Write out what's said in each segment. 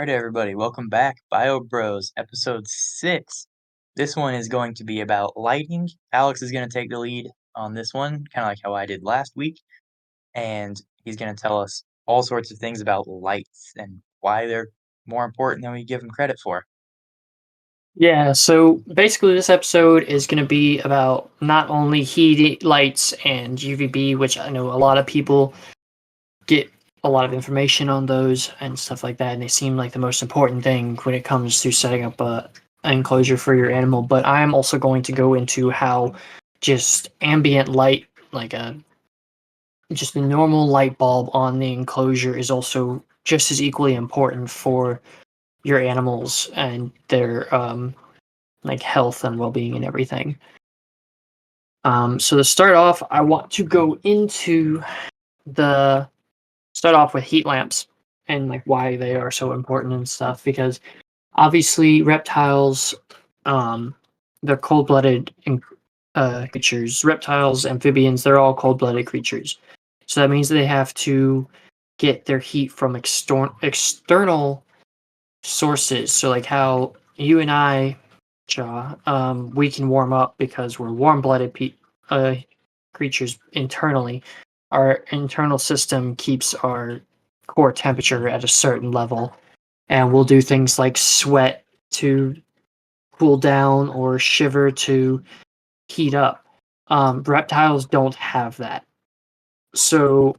Alright, everybody, welcome back. Bio Bros Episode 6. This one is going to be about lighting. Alex is going to take the lead on this one, kind of like how I did last week, and he's going to tell us all sorts of things about lights and why they're more important than we give them credit for. Yeah, so basically, this episode is going to be about not only heat lights and UVB, which I know a lot of people get a lot of information on those and stuff like that, and they seem like the most important thing when it comes to setting up an enclosure for your animal. But I am also going to go into how just ambient light, like just a normal light bulb on the enclosure, is also just as equally important for your animals and their like health and well-being and everything. So to start off, I want to go into the start off with heat lamps and like why they are so important and stuff, because obviously reptiles, um they're cold-blooded creatures. Reptiles, amphibians, they're all cold-blooded creatures, so that means they have to get their heat from external sources. So like how you and I, Jaw, we can warm up because we're warm-blooded creatures internally. Our internal system keeps our core temperature at a certain level, and we'll do things like sweat to cool down or shiver to heat up. Reptiles don't have that, so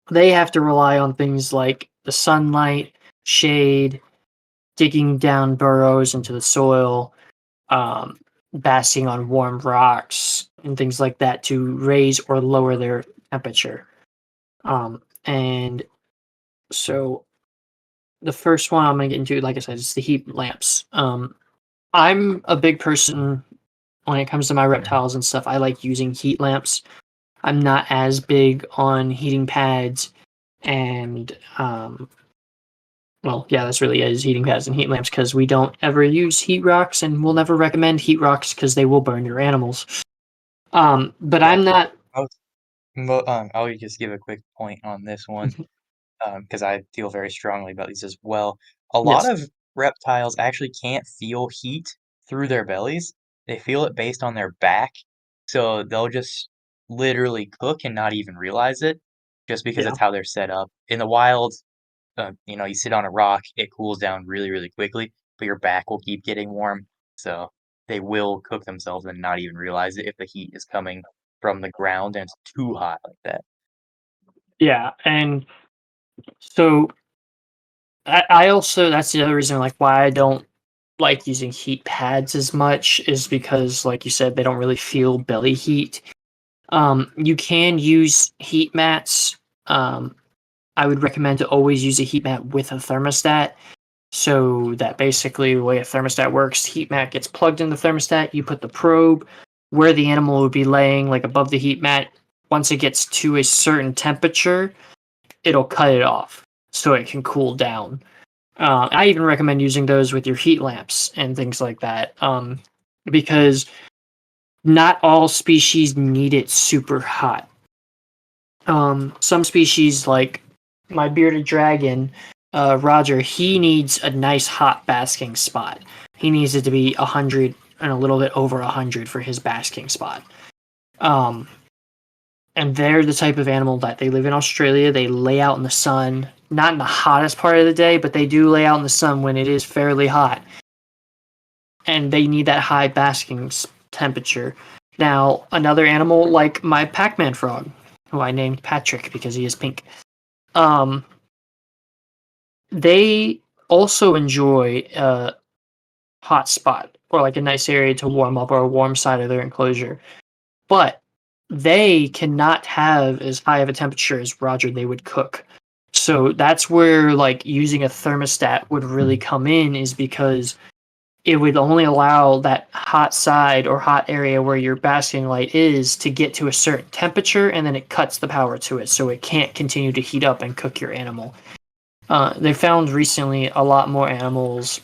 they have to rely on things like the sunlight, shade, digging down burrows into the soil, um, basking on warm rocks, and things like that to raise or lower their temperature. And so the first one I'm going to get into, like I said, is the heat lamps. I'm a big person when it comes to my reptiles and stuff. I like using heat lamps. I'm not as big on heating pads and well, yeah, that's really it, is heating pads and heat lamps, because we don't ever use heat rocks, and we'll never recommend heat rocks because they will burn your animals. But Yeah, I'm not. I'll just give a quick point on this one. Because I feel very strongly about these as well. A lot Yes. of reptiles actually can't feel heat through their bellies. They feel it based on their back, so they'll just literally cook and not even realize it, just because Yeah. that's how they're set up. In the wild, you sit on a rock, it cools down really, really quickly, but your back will keep getting warm, so they will cook themselves and not even realize it if the heat is coming from the ground and it's too hot like that. Yeah. And so I also, that's the other reason like why I don't like using heat pads as much, is because, like you said, they don't really feel belly heat. You can use heat mats. I would recommend to always use a heat mat with a thermostat. So that basically the way a thermostat works, heat mat gets plugged in the thermostat. You put the probe where the animal would be laying, like above the heat mat. Once it gets to a certain temperature, it'll cut it off so it can cool down. I even recommend using those with your heat lamps and things like that, because not all species need it super hot. Some species, like my bearded dragon, Roger, he needs a nice hot basking spot. He needs it to be 100 and a little bit over 100 for his basking spot. Um, and they're the type of animal that they live in Australia. They lay out in the sun, not in the hottest part of the day, but they do lay out in the sun when it is fairly hot. And they need that high basking temperature. Now, another animal like my Pac-Man frog, who I named Patrick because he is pink, um, they also enjoy a hot spot or like a nice area to warm up or a warm side of their enclosure. But they cannot have as high of a temperature as Roger they would cook. So that's where like using a thermostat would really come in, is because it would only allow that hot side or hot area where your basking light is to get to a certain temperature, and then it cuts the power to it so it can't continue to heat up and cook your animal. They found recently a lot more animals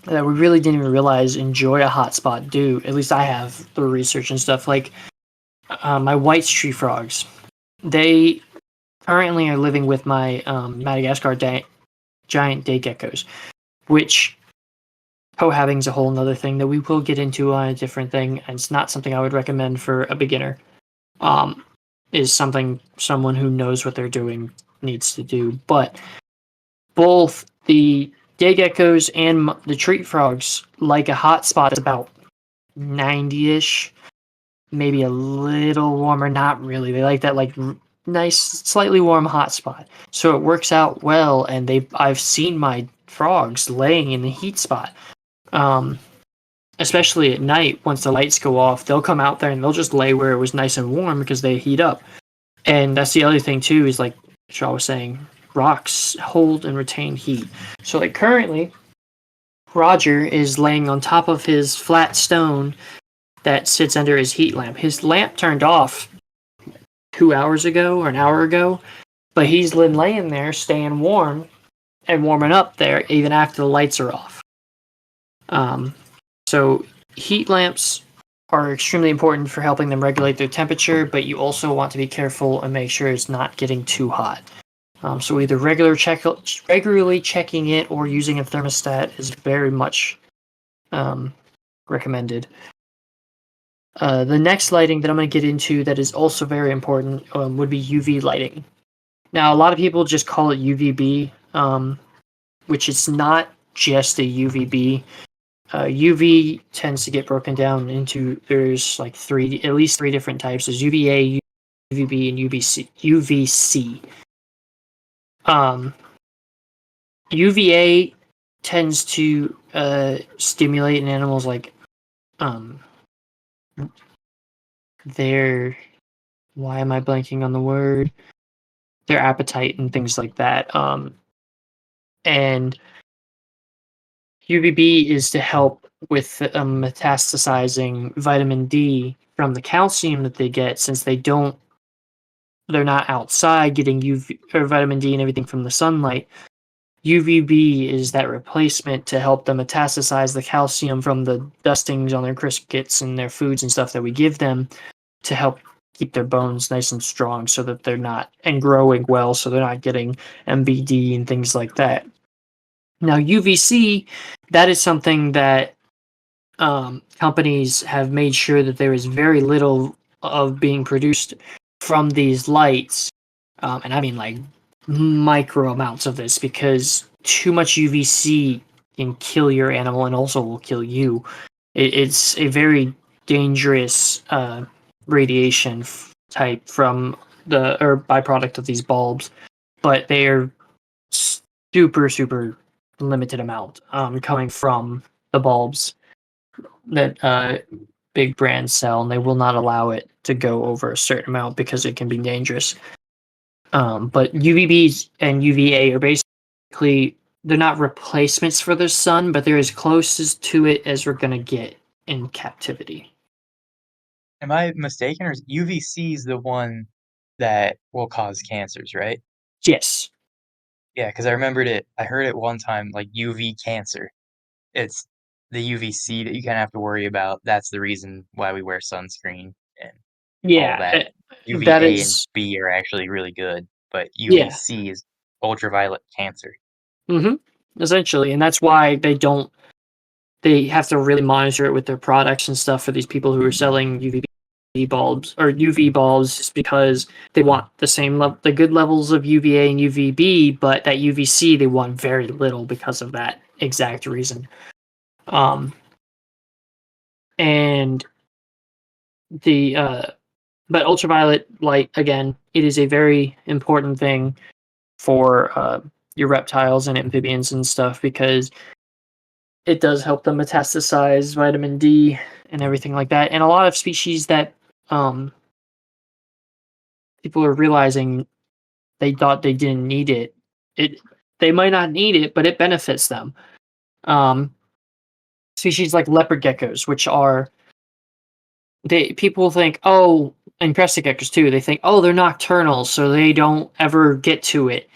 that we really didn't even realize enjoy a hot spot do. At least I have through research and stuff. Like my white tree frogs, they currently are living with my Madagascar giant day geckos, which cohabiting is a whole nother thing that we will get into on a different thing, and it's not something I would recommend for a beginner. Is something someone who knows what they're doing needs to do. But both the day geckos and the tree frogs like a hot spot that's about 90-ish, maybe a little warmer. Not really. They like that nice, slightly warm hot spot. So it works out well, and I've seen my frogs laying in the heat spot. Especially at night, once the lights go off, they'll come out there and they'll just lay where it was nice and warm because they heat up. And that's the other thing too, is like Shaw was saying, rocks hold and retain heat. So like currently, Roger is laying on top of his flat stone that sits under his heat lamp. His lamp turned off 2 hours ago or an hour ago, but he's been laying there staying warm and warming up there even after the lights are off. So heat lamps are extremely important for helping them regulate their temperature, but you also want to be careful and make sure it's not getting too hot. So either regularly checking it or using a thermostat is very much recommended. The next lighting that I'm going to get into that is also very important would be UV lighting. Now, a lot of people just call it UVB, which is not just a UVB. UV tends to get broken down into, there's like at least three different types. There's UVA, UVB, and UVC. UVA tends to stimulate in animals like their, why am I blanking on the word? Their appetite and things like that. And UVB is to help with metastasizing vitamin D from the calcium that they get, since they're not outside getting UV or vitamin D and everything from the sunlight. UVB is that replacement to help them metastasize the calcium from the dustings on their crickets and their foods and stuff that we give them to help keep their bones nice and strong so that they're not, and growing well, so they're not getting MBD and things like that. Now, UVC, that is something that companies have made sure that there is very little of being produced from these lights. And I mean like micro amounts of this, because too much UVC can kill your animal and also will kill you. It's a very dangerous radiation type from or byproduct of these bulbs, but they are super limited amount coming from the bulbs that big brands sell, and they will not allow it to go over a certain amount because it can be dangerous. But UVBs and UVA are basically, they're not replacements for the sun, but they're as close to it as we're going to get in captivity. Am I mistaken, or is UVC is the one that will cause cancers, right? Yes. Yeah, because I heard it one time, like UV cancer. It's the UVC that you kinda have to worry about. That's the reason why we wear sunscreen and all Yeah. that. That UVA and is, B are actually really good, but yeah. UVC is ultraviolet cancer. Mm-hmm. Essentially. And that's why they have to really monitor it with their products and stuff for these people who are selling UVB bulbs or UV bulbs, just because they want the good levels of UVA and UVB, but that UVC they want very little because of that exact reason. And the but ultraviolet light, again, it is a very important thing for your reptiles and amphibians and stuff, because it does help them metastasize vitamin D and everything like that. And a lot of species that people are realizing they thought they didn't need it. They might not need it, but it benefits them. Um, Species like leopard geckos, which are people think, oh, and crested geckos too. They think, oh, they're nocturnal, so they don't ever get to it.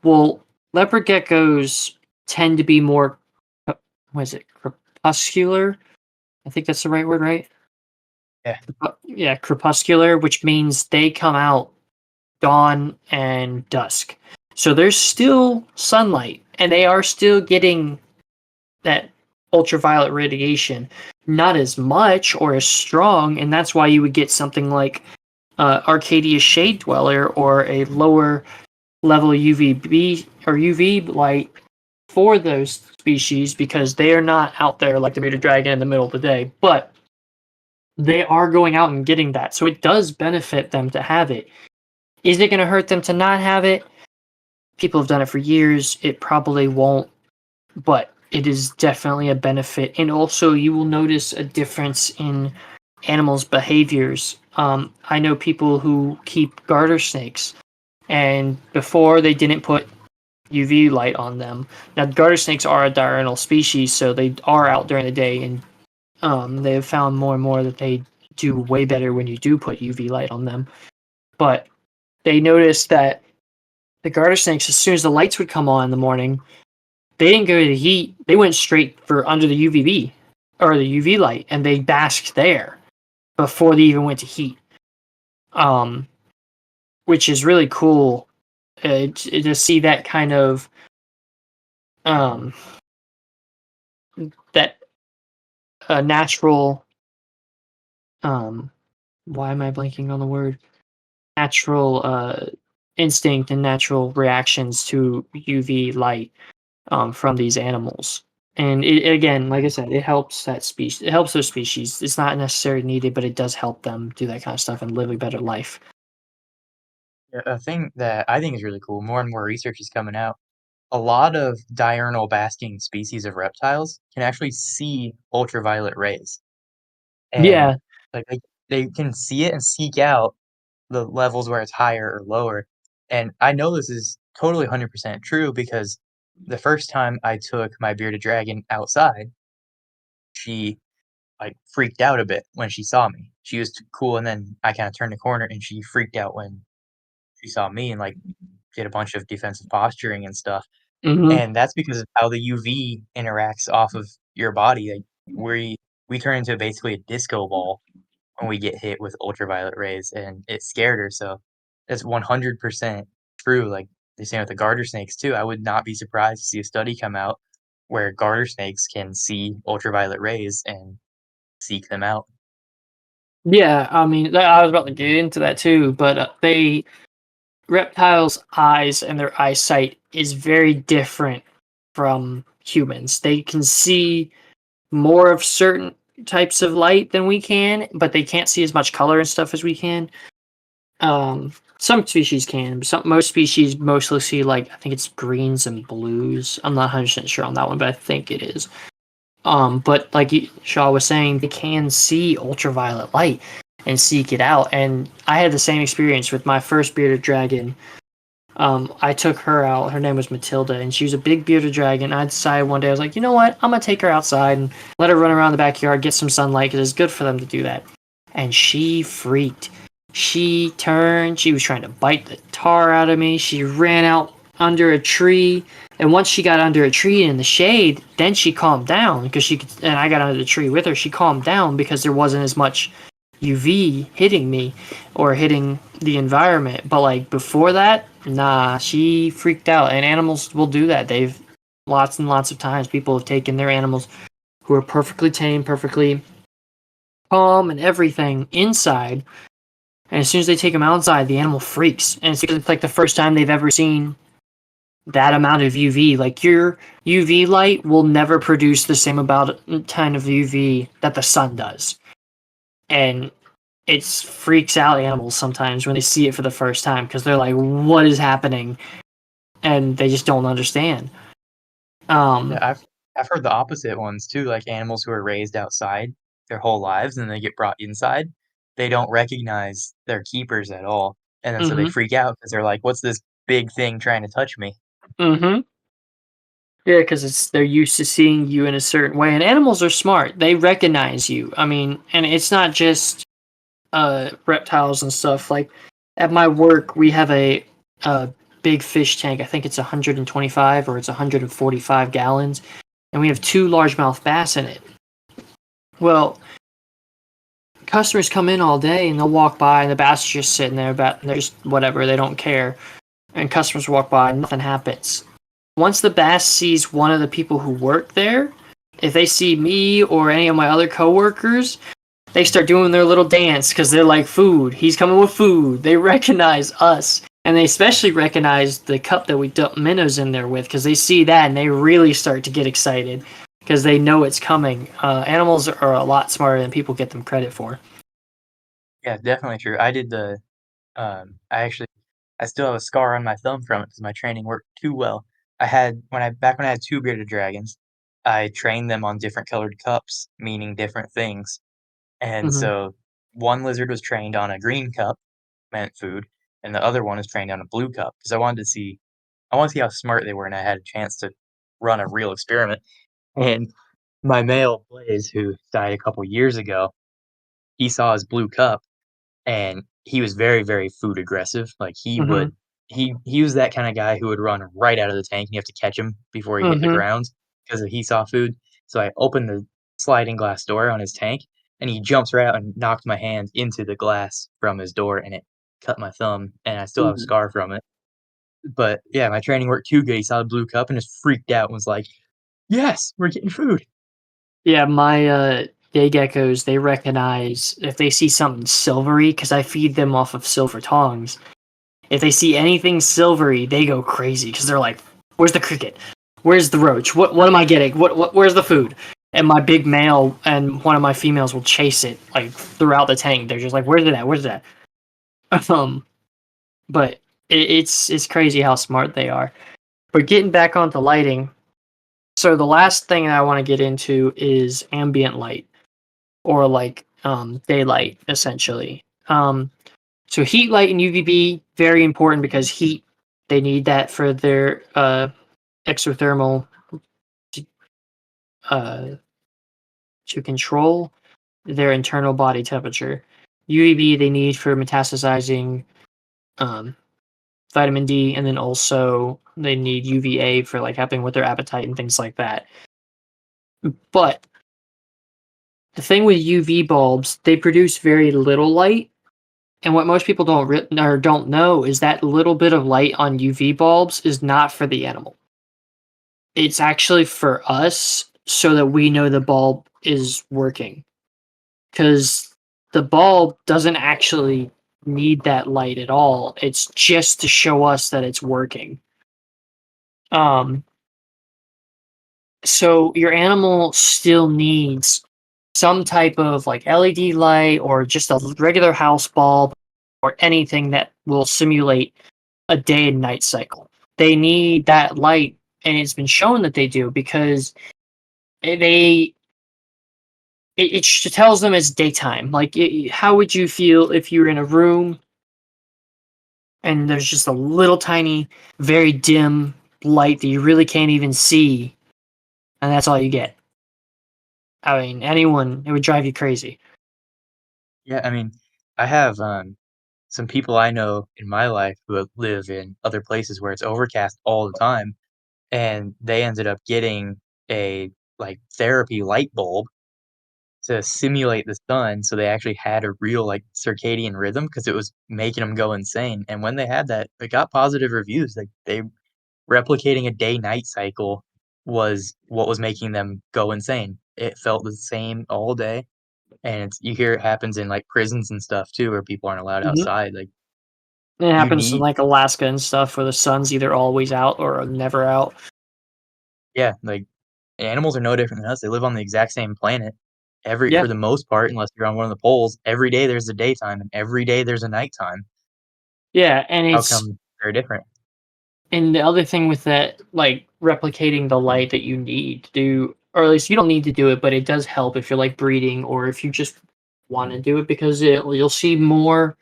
Well, leopard geckos tend to be more, what is it, crepuscular? I think that's the right word, right? Yeah. Yeah, crepuscular, which means they come out dawn and dusk. So there's still sunlight and they are still getting that ultraviolet radiation, not as much or as strong, and that's why you would get something like Arcadia Shade Dweller or a lower level UVB or UV light for those species because they are not out there like the bearded dragon in the middle of the day, but they are going out and getting that. So it does benefit them to have it. Is it going to hurt them to not have it? People have done it for years. It probably won't, but it is definitely a benefit. And also, you will notice a difference in animals' behaviors. I know people who keep garter snakes, and before they didn't put UV light on them. Now, garter snakes are a diurnal species, so they are out during the day, and they have found more and more that they do way better when you do put UV light on them. But they noticed that the garter snakes, as soon as the lights would come on in the morning, they didn't go to the heat. They went straight for under the UVB or the UV light, and they basked there before they even went to heat. Which is really cool to see that kind of um, that natural. Why am I blanking on the word? Natural instinct and natural reactions to UV light from these animals. And it, again, like I said, it helps that species. It helps those species. It's not necessarily needed, but it does help them do that kind of stuff and live a better life. Yeah, a thing that I think is really cool, more and more research is coming out. A lot of diurnal basking species of reptiles can actually see ultraviolet rays, and Yeah, like they can see it and seek out the levels where it's higher or lower. And I know this is totally 100% true because the first time I took my bearded dragon outside, she like freaked out a bit when she saw me. She was cool, and then I kind of turned the corner and she freaked out when she saw me and like did a bunch of defensive posturing and stuff. hmm And that's because of how the UV interacts off of your body. Like we turn into basically a disco ball when we get hit with ultraviolet rays, and it scared her. So that's 100% true. Like they say with the garter snakes too. I would not be surprised to see a study come out where garter snakes can see ultraviolet rays and seek them out. yeah. I mean, I was about to get into that too, but they reptiles' eyes and their eyesight is very different from humans. They can see more of certain types of light than we can, but they can't see as much color and stuff as we can. Some species can, but most species mostly see like I think it's greens and blues. I'm not 100% sure on that one, but I think it is. But like Shaw was saying, they can see ultraviolet light and seek it out. And I had the same experience with my first bearded dragon. I took her out. Her name was Matilda, and she was a big bearded dragon. I decided one day I was like, you know what? I'm gonna take her outside and let her run around the backyard, get some sunlight, because it's good for them to do that. And she freaked. She turned. She was trying to bite the tar out of me. She ran out under a tree, and once she got under a tree in the shade, then she calmed down because she could. And I got under the tree with her. She calmed down because there wasn't as much UV hitting me or hitting the environment. But like before that, nah, she freaked out. And animals will do that. They've lots and lots of times people have taken their animals who are perfectly tame, perfectly calm and everything inside. And as soon as they take them outside, the animal freaks. And it's because it's like the first time they've ever seen that amount of UV. Like your UV light will never produce the same amount kind of UV that the sun does. And it freaks out animals sometimes when they see it for the first time because they're like, "What is happening?" And they just don't understand. Yeah, Um, I've heard the opposite ones too, like animals who are raised outside their whole lives and they get brought inside, they don't recognize their keepers at all, and then so they mhm, freak out because 'cause they're like, "What's this big thing trying to touch me?" mhm. Yeah, because it's they're used to seeing you in a certain way, and animals are smart. They recognize you. I mean, and it's not just reptiles and stuff. Like at my work, we have a big fish tank. I think it's 125 or it's 145 gallons, and we have two largemouth bass in it. Well, customers come in all day and they'll walk by and the bass is just sitting there, but they're just whatever. They don't care. And customers walk by and nothing happens. once the bass sees one of the people who work there, if they see me or any of my other coworkers, they start doing their little dance because they're like, food. He's coming with food. They recognize us. And they especially recognize the cup that we dump minnows in there with because they see that and they really start to get excited because they know it's coming. Animals are a lot smarter than people get them credit for. Yeah, definitely true. I did the I actually I still have a scar on my thumb from it because my training worked too well. I had when I had 2 bearded dragons, I trained them on different colored cups, meaning different things. And Hmm. so one lizard was trained on a green cup, meant food, and the other one was trained on a blue cup because I wanted to see how smart they were, and I had a chance to run a real experiment. And my male Blaze, who died a couple years ago, he saw his blue cup and he was very, very food aggressive. Like, Hmm. he was that kinda guy who would run right out of the tank, and you have to catch him before he hit the Hmm. ground because he saw food. So I opened the sliding glass door on his tank, and he jumps right out and knocked my hand into the glass from his door, and it cut my thumb, and I still have a Ooh. scar from it. But, yeah, my training worked too good. He saw the blue cup and just freaked out and was like, "Yes, we're getting food." Yeah, my day geckos, they recognize if they see something silvery because I feed them off of silver tongs. If they see anything silvery, they go crazy because they're like, "Where's the cricket? Where's the roach? What am I getting? What where's the food?" And my big male and one of my females will chase it like throughout the tank. They're just like, "Where's it at? Where's it at?" But it's crazy how smart they are. But getting back onto lighting, so the last thing I want to get into is ambient light or like daylight essentially. So heat light and UVB very important because heat they need that for their exothermal uh, to control their internal body temperature. UVB they need for metastasizing um, vitamin D, and then also they need UVA for like helping with their appetite and things like that. But the thing with UV bulbs, they produce very little light. And what most people don't know is that little bit of light on UV bulbs is not for the animal. It's actually for us so that we know the bulb is working. Because the bulb doesn't actually need that light at all. It's just to show us that it's working. Um, so your animal still needs some type of like LED light or just a regular house bulb or anything that will simulate a day and night cycle. They need that light, and it's been shown that they do because they it tells them it's daytime. Like, how would you feel if you were in a room and there's just a little tiny, very dim light that you really can't even see, and that's all you get? I mean, anyone, it would drive you crazy. Yeah, I mean, I have, some people I know in my life who live in other places where it's overcast all the time, and they ended up getting a, like, therapy light bulb to simulate the sun, so they actually had a real, like, circadian rhythm because it was making them go insane, and when they had that, it got positive reviews, like, they replicating a day-night cycle was what was making them go insane. It felt the same all day, and it's you hear it happens in, like, prisons and stuff too, where people aren't allowed Mhm. outside, like, It you happens in need like Alaska and stuff where the sun's either always out or never out. yeah, like, animals are no different than us, they live on the exact same planet. Every Yeah, for the most part, unless you're on one of the poles, every day there's a daytime and every day there's a nighttime. yeah, and How it's come they're different? and the other thing with that, like replicating the light that you need to do, or at least you don't need to do it, but it does help if you're like breeding or if you just want to do it because you'll see more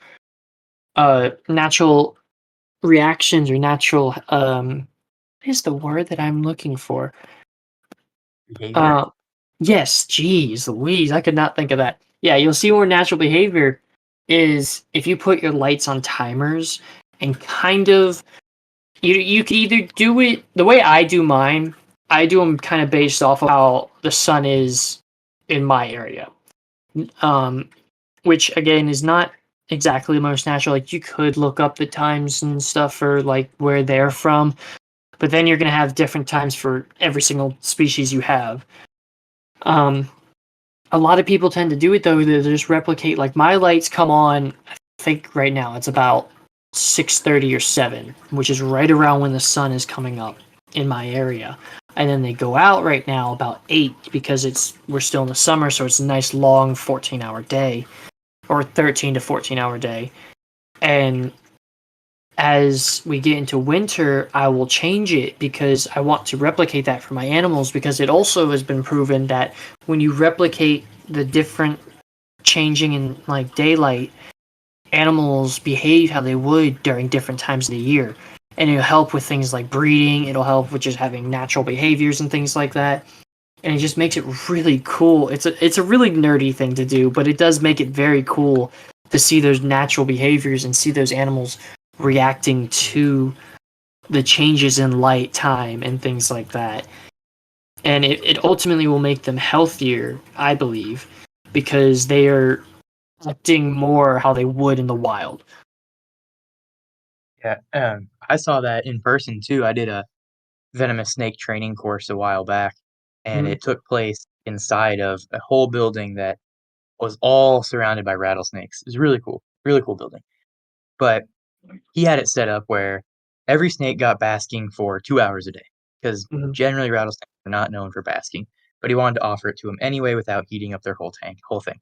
natural reactions or natural what is the word that I'm looking for? Behavior? Uh, yes, geez, Louise, I could not think of that. Yeah, you'll see more natural behavior is if you put your lights on timers and kind of you could either do it the way I do mine. I do them kind of based off of how the sun is in my area, um, which again is not exactly the most natural. Like you could look up the times and stuff for like where they're from, but then you're going to have different times for every single species you have. Um, a lot of people tend to do it though. They just replicate. Like my lights come on. I think right now it's about 6:30 or 7, which is right around when the sun is coming up in my area. And then they go out right now about 8 because we're still in the summer, so it's a nice long 14-hour day or 13 to 14-hour day. And as we get into winter, I will change it because I want to replicate that for my animals, because it also has been proven that when you replicate the different changing in like daylight, animals behave how they would during different times of the year. And it'll help with things like breeding, it'll help with just having natural behaviors and things like that. And it just makes it really cool. It's a really nerdy thing to do, but it does make it very cool to see those natural behaviors and see those animals reacting to the changes in light, time, and things like that. And it ultimately will make them healthier, I believe, because they are acting more how they would in the wild. Yeah, I saw that in person too. I did a venomous snake training course a while back, and Mhm. it took place inside of a whole building that was all surrounded by rattlesnakes. It was really cool building. But he had it set up where every snake got basking for 2 hours a day, because Mhm. generally rattlesnakes are not known for basking, but he wanted to offer it to them anyway without heating up their whole thing.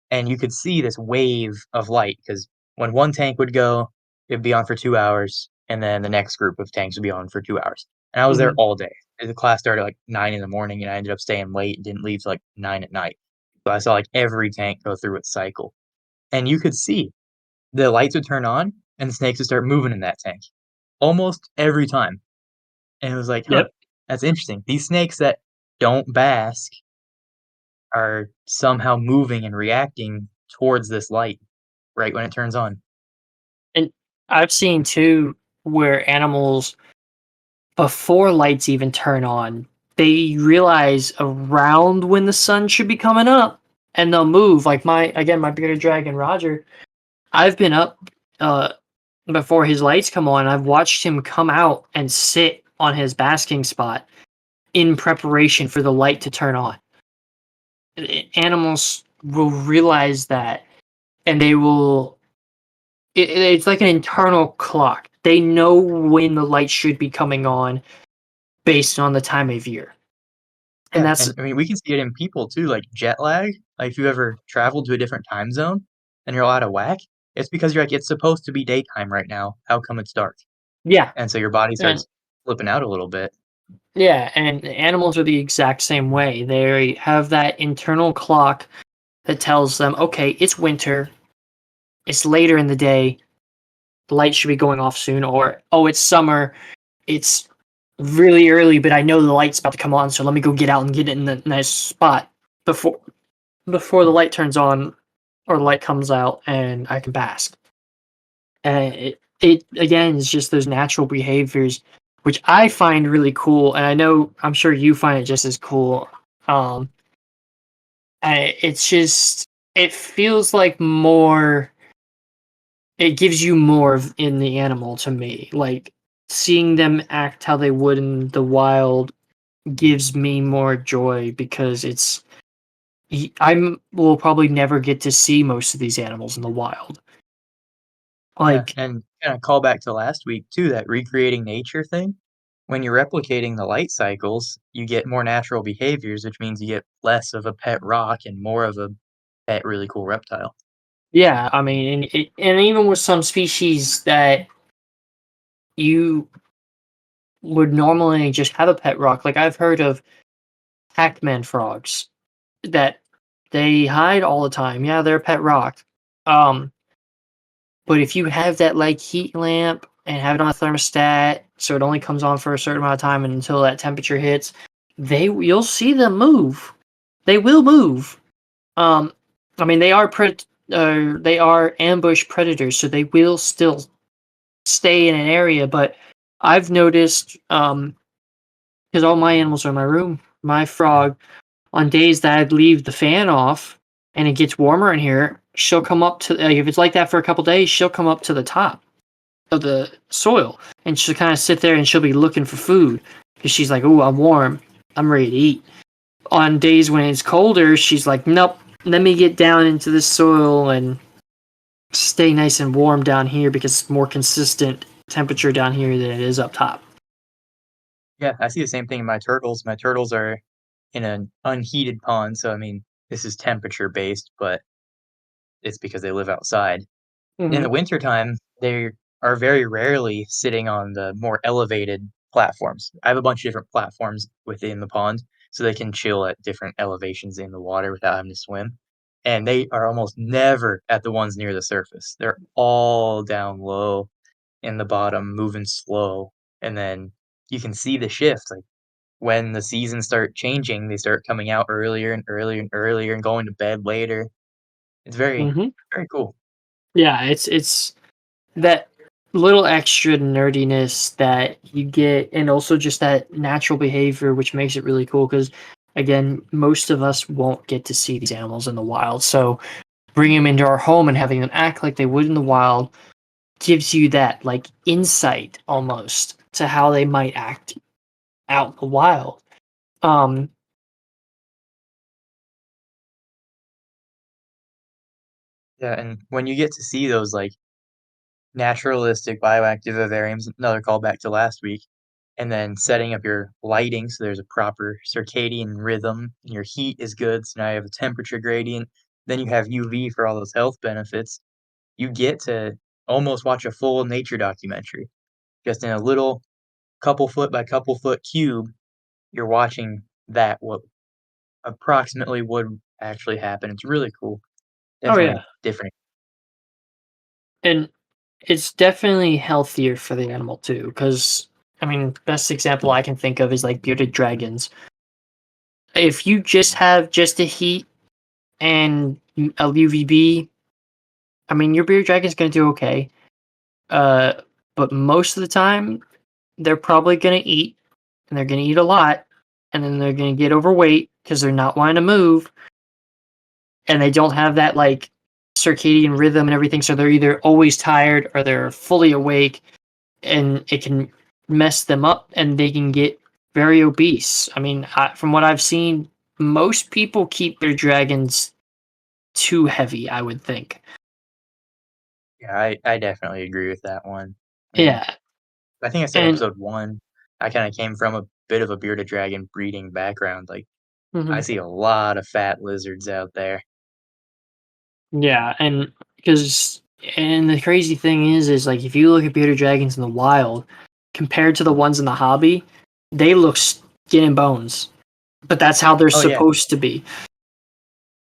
And you could see this wave of light because when one tank would go, it'd be on for 2 hours, and then the next group of tanks would be on for 2 hours. And I was there Mhm. all day. And the class started at, like, 9 in the morning, and I ended up staying late and didn't leave till, like, 9 at night. So I saw, like, every tank go through its cycle. And you could see the lights would turn on, and the snakes would start moving in that tank almost every time. And it was like, "Huh, Yep. that's interesting." These snakes that don't bask are somehow moving and reacting towards this light right when it turns on. And I've seen too where animals, before lights even turn on, they realize around when the sun should be coming up and they'll move. Like my bearded dragon Roger, I've been up uh before his lights come on. I've watched him come out and sit on his basking spot in preparation for the light to turn on. Animals will realize that, and they will. It's like an internal clock. They know when the light should be coming on based on the time of year, and Yeah, that's and I mean, we can see it in people too, like jet lag. Like if you ever traveled to a different time zone and you're all out of whack, it's because you're like, it's supposed to be daytime right now. How come it's dark? yeah, And so your body and starts flipping out a little bit. yeah, and animals are the exact same way. They have that internal clock that tells them, okay, it's winter, it's later in the day, the light should be going off soon, or oh, it's summer, it's really early, but I know the light's about to come on, so let me go get out and get it in the nice spot before the light turns on or the light comes out, and I can bask. And it again is just those natural behaviors, which I find really cool, and I'm sure you find it just as cool. Um, it's just it feels like more. It gives you more in the animal to me. Like seeing them act how they would in the wild gives me more joy because I will probably never get to see most of these animals in the wild. Yeah, Like, and kinda call back to last week too, that recreating nature thing. When you're replicating the light cycles, you get more natural behaviors, which means you get less of a pet rock and more of a pet really cool reptile. yeah, I mean, and even with some species that you would normally just have a pet rock, like I've heard of Pac-Man frogs that they hide all the time. Yeah, they're a pet rock. Um, but if you have that like heat lamp and have it on a thermostat, so it only comes on for a certain amount of time and until that temperature hits, you'll see them move. They will move. Um, I mean, they are ambush predators, so they will still stay in an area. But I've noticed, because all my animals are in my room, my frog, on days that I'd leave the fan off and it gets warmer in here, she'll come up to, like, if it's like that for a couple days, she'll come up to the top. of the soil, and she'll kind of sit there and she'll be looking for food because she's like, "Oh, I'm warm. I'm ready to eat." On days when it's colder, she's like, "Nope. Let me get down into this soil and stay nice and warm down here because it's more consistent temperature down here than it is up top." Yeah, I see the same thing in my turtles. My turtles are in an unheated pond, so I mean, this is temperature based, but it's because they live outside. In Hmm. the wintertime, they are very rarely sitting on the more elevated platforms. I have a bunch of different platforms within the pond, so they can chill at different elevations in the water without having to swim, and they are almost never at the ones near the surface. They're all down low in the bottom, moving slow, and then you can see the shift, like, when the seasons start changing, they start coming out earlier and earlier and earlier and going to bed later. It's very, Hmm. very cool. Yeah, it's that little extra nerdiness that you get, and also just that natural behavior, which makes it really cool. Because again, most of us won't get to see these animals in the wild, so bringing them into our home and having them act like they would in the wild gives you that like insight almost to how they might act out in the wild. Um, Yeah, and when you get to see those, like, naturalistic bioactive vivariums, another callback to last week, and then setting up your lighting so there's a proper circadian rhythm and your heat is good, so now you have a temperature gradient, then you have UV for all those health benefits. You get to almost watch a full nature documentary. Just in a little couple foot by couple foot cube, you're watching that what approximately would actually happen. It's really cool. oh yeah, Definitely different. and it's definitely healthier for the animal too. Because I mean, best example I can think of is like bearded dragons. If you just have just a heat and a UVB, I mean, your bearded dragon's gonna do okay. Uh, but most of the time, they're probably gonna eat, and they're gonna eat a lot, and then they're gonna get overweight because they're not wanting to move, and they don't have that like circadian rhythm and everything. So they're either always tired or they're fully awake, and it can mess them up, and they can get very obese. I mean, from what I've seen, most people keep their dragons too heavy, I would think. Yeah, I definitely agree with that one. I mean, Yeah, I think I said and episode 1, I kinda came from a bit of a bearded dragon breeding background, like, I mhm. see a lot of fat lizards out there. Yeah, and because and the crazy thing is like if you look at bearded dragons in the wild compared to the ones in the hobby, they look skin and bones, but that's how they're Oh, yeah, supposed to be.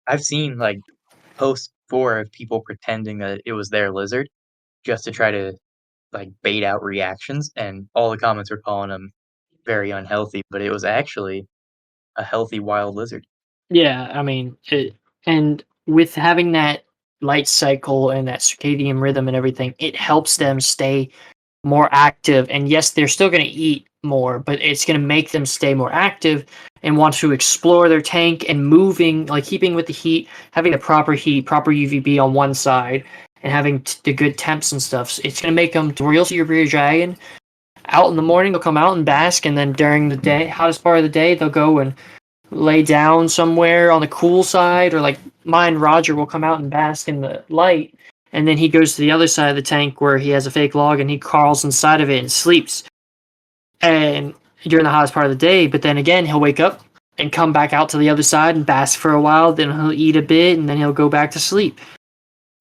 I've seen, like, posts before of people pretending that it was their lizard just to try to, like, bait out reactions, and all the comments were calling them very unhealthy, but it was actually a healthy wild lizard. Yeah, I mean, and with having that light cycle and that circadian rhythm and everything, it helps them stay more active. And yes, they're still going to eat more, but it's going to make them stay more active and want to explore their tank and moving, like keeping with the heat, having the proper heat, proper UVB on one side, and having the good temps and stuff. So it's going to make them to where you'll see your bearded dragon out in the morning. They'll come out and bask, and then during the day, hottest part of the day, they'll go and lay down somewhere on the cool side, or like mine, Roger will come out and bask in the light, and then he goes to the other side of the tank where he has a fake log and he crawls inside of it and sleeps. And during the hottest part of the day, but then again, he'll wake up and come back out to the other side and bask for a while. Then he'll eat a bit and then he'll go back to sleep.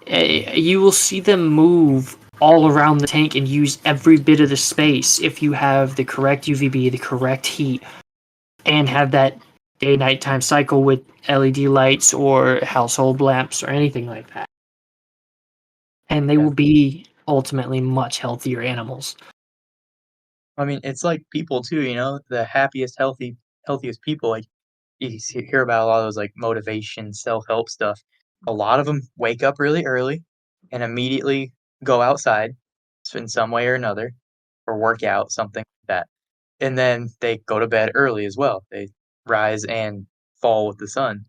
You will see them move all around the tank and use every bit of the space if you have the correct UVB, the correct heat, and have that day nighttime cycle with LED lights or household lamps or anything like that. And they Yeah. will be ultimately much healthier animals. I mean, it's like people too, you know, the happiest, healthiest people, like, you hear about a lot of those, like, motivation, self-help stuff. A lot of them wake up really early and immediately go outside in some way or another, or work out, something like that. And then they go to bed early as well. They rise and fall with the sun,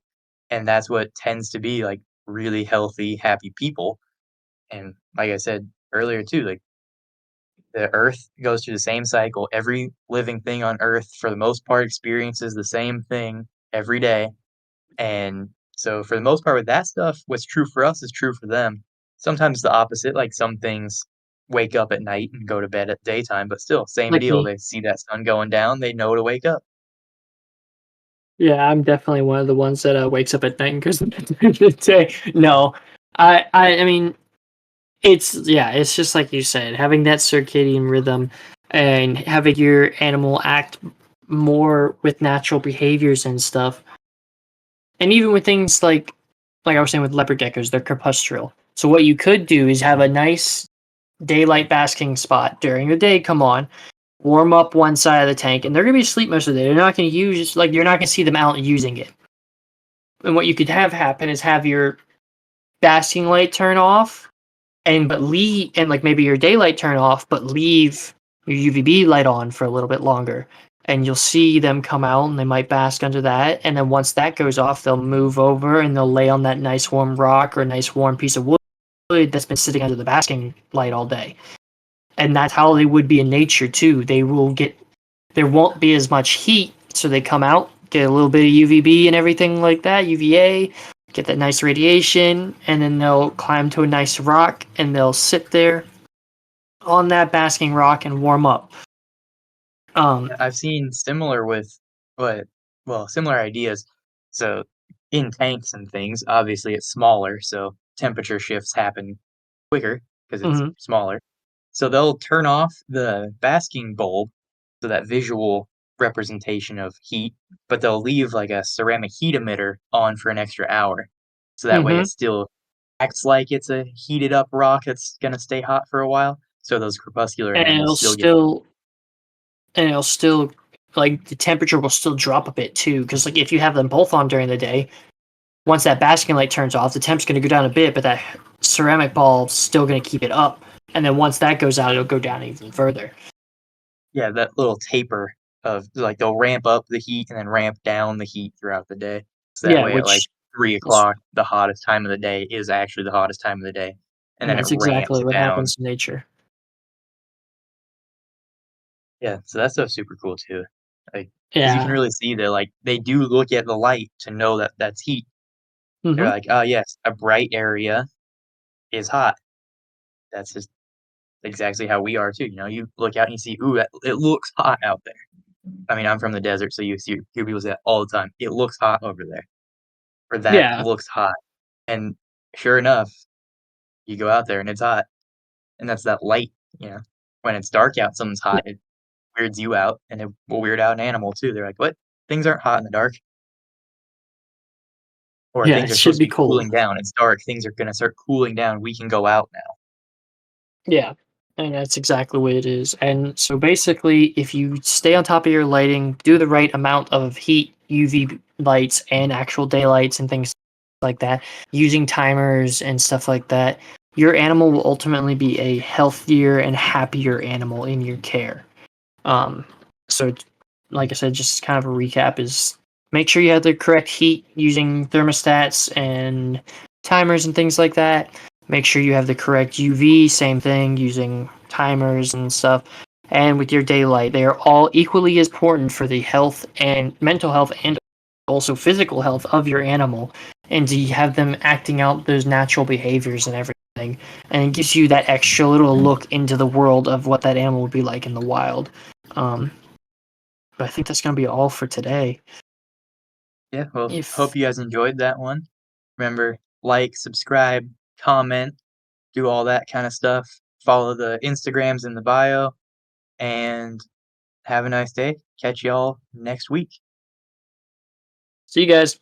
and that's what tends to be, like, really healthy, happy people. And like I said earlier too, like, The Earth goes through the same cycle. Every living thing on Earth, for the most part, experiences the same thing every day. And so, for the most part, with that stuff, what's true for us is true for them. Sometimes the opposite, like some things wake up at night and go to bed at daytime, but still, same Like deal. me. They see that sun going down, they know to wake up. Yeah, I'm definitely one of the ones that wakes up at night and goes to bed during the day. No, I mean, it's yeah, it's just like you said, having that circadian rhythm and having your animal act more with natural behaviors and stuff. And even with things like I was saying with leopard geckos, they're crepuscular. So what you could do is have a nice daylight basking spot during the day. Come on, warm up one side of the tank, and they're gonna be asleep most of the day. They're not gonna use like you're not gonna see them out using it. And what you could have happen is have your basking light turn off and but leave and like maybe your daylight turn off, but leave your UVB light on for a little bit longer. And you'll see them come out and they might bask under that. And then once that goes off, they'll move over and they'll lay on that nice warm rock or a nice warm piece of wood that's been sitting under the basking light all day. And that's how they would be in nature too. There won't be as much heat, so they come out, get a little bit of UVB and everything like that, UVA, get that nice radiation, and then they'll climb to a nice rock and they'll sit there on that basking rock and warm up. Um, Yeah, I've seen similar with what similar ideas. So, in tanks and things, obviously, it's smaller, so temperature shifts happen quicker because it's mhm. smaller. So they'll turn off the basking bulb, so that visual representation of heat, but they'll leave, like, a ceramic heat emitter on for an extra hour. So that way it Mhm. still acts like it's a heated up rock that's gonna stay hot for a while, so those crepuscular And animals it'll still get still and it'll still like the temperature will still drop a bit too, because like if you have them both on during the day, once that basking light turns off, the temp's going to go down a bit, but that ceramic bulb's still going to keep it up. And then once that goes out, it'll go down even further. yeah, that little taper of like, they'll ramp up the heat and then ramp down the heat throughout the day. So that Yeah, way at, like, which 3 o'clock, the hottest time of the day is actually the hottest time of the day, and and then it that's ramps exactly what down. happens in nature. Yeah, so that stuff's super cool too. Like, because you can Yeah. really see that, like, they do look at the light to know that that's heat. They're Hmm. like, "Oh, yes, a bright area is hot." That's just exactly how we are too, you know? You look out and you see, "Ooh, that it looks hot out there." I mean, I'm from the desert, so you hear people say that all the time, "It looks hot over there," or, "That Yeah. looks hot." And sure enough, you go out there and it's hot, and that's that light, you know? When it's dark out, something's hot, it weirds you out, and it will weird out an animal too. They're like, "What? Things aren't hot in the dark." Or Yeah, things it are should supposed to be be cooling cold. down. It's dark. Things are gonna start cooling down. We can go out now. Yeah. And that's exactly what it is. And so basically, if you stay on top of your lighting, do the right amount of heat, UV lights, and actual daylights and things like that, using timers and stuff like that, your animal will ultimately be a healthier and happier animal in your care. Um, so, like I said, just kind of a recap is make sure you have the correct heat using thermostats and timers and things like that. Make sure you have the correct UV, same thing, using timers and stuff. And with your daylight, they are all equally as important for the health and mental health and also physical health of your animal. And to have them acting out those natural behaviors and everything. And it gives you that extra little look into the world of what that animal would be like in the wild. Um, but I think that's gonna be all for today. Yeah, well, hope If you guys enjoyed that one. Remember, like, subscribe, comment, do all that kinda stuff. Follow the Instagrams in the bio, and have a nice day. Catch y'all next week. See you guys.